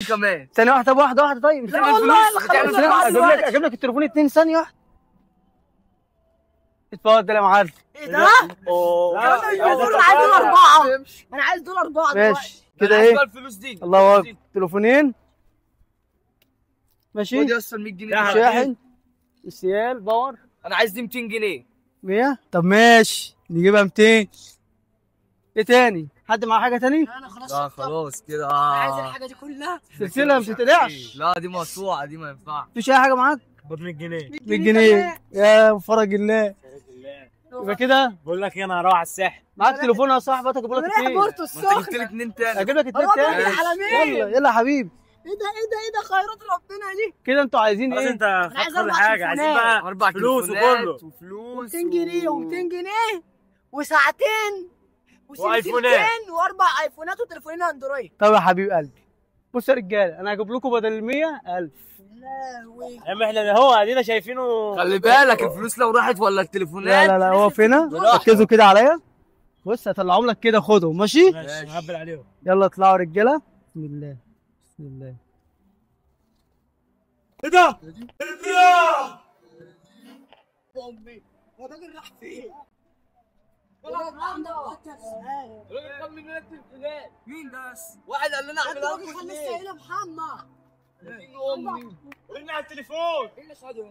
كمان ثانية واحدة. طب واحدة واحدة. طيب لا والله اجيب لك التليفون التاني. ثانية واحدة. اتفضل يا معلم. ايه ده؟ انا عايز دول 4. انا عايز دول 4 دلوقتي. ماشي كده ايه؟ الفلوس دي الله اكبر. تليفونين ماشي. خد يا اسطى ال 100 جنيه شاحن السيال باور. انا عايز دي 200 جنيه. 100. طب ماشي نجيبها 200. ايه تاني؟ حد معاه حاجة تاني؟ انا خلاص لا خلاص كده انا عايز الحاجه دي كلها. سلسلة ما بتتقلعش. لا دي مقطوعه دي ما ينفعش. مفيش أي حاجة معاك؟ خد 100 جنيه. 100 جنيه يا فرج الله. يبقى كده بقول لك ايه، انا هروح على الساحل. معاك تليفون يا صاحبي؟ هتجيب لك رايح اتنين. بورتو ما انت جبت لي السخنه. 2 تاني. اجيب لك اتنين هو تاني. بيجي على مين؟ يلا يلا يا حبيبي. ايه ده خيرات ربنا دي. كده انتوا عايزين خلاص ايه؟ انت عايز خدت كل 4 حاجه، عايزين بقى 4 فلوس تليفونات وكله. وفلوس 200 جنيه و200 جنيه وساعتين وايفونات. و4 ايفونات وتليفونين اندرويد. طب يا حبيب قلبي بصوا يا رجاله، انا هجيب لكم بدل ال 100 1000. لا يا عم احنا هو ادينا شايفينه. خلي بالك الفلوس لو راحت ولا التليفونات. لا اقف هنا. ركزوا كده عليا. بص هطلعهم لك كده، خدهم ماشي. ماشي هقبل عليهم. يلا اطلعوا رجاله. بسم الله بسم الله. ايه ده؟ امي هو الراجل راح فين؟ مين ده بس؟ واحد قال لنا اعمل الراجل خلي السيدة محمد. امي رن على التليفون. ايه اللي خده